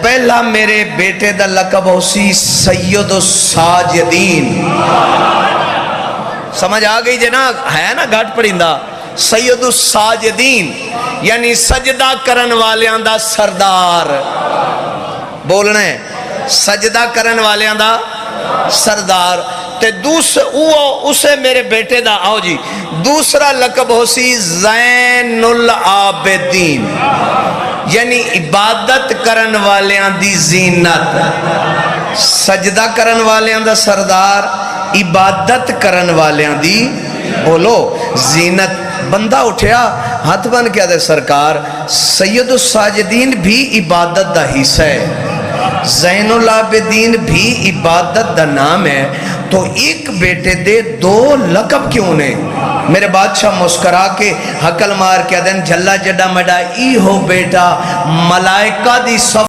پہلا میرے بیٹے دا لقب ہو سی سید الساجدین. سمجھ آ گئی جناب؟ ہے نا گھٹ پڑھیندہ سید الساجدین یعنی سجدہ کرن والیاں دا سردار. بولنا ہے سجدہ کرن والیاں دا سردار. تے اسے میرے بیٹے دا آؤ جی دوسرا لقب ہو سی زین العابدین یعنی عبادت کرن والیاں دی زینت. سجدہ کرن والیاں دا سردار، عبادت کرن والیاں دی بولو زینت. بندہ اٹھیا ہاتھ بن کیا دے سرکار سید الساجدین بھی عبادت دا حصہ ہے، زین العابدین بھی عبادت دا نام ہے، تو ایک بیٹے دے دو لقب کیوں نے؟ میرے بادشاہ مسکرا کے حقل مار کیا دیں جھلا جڈا مڈا ای ہو بیٹا ملائکہ دی صف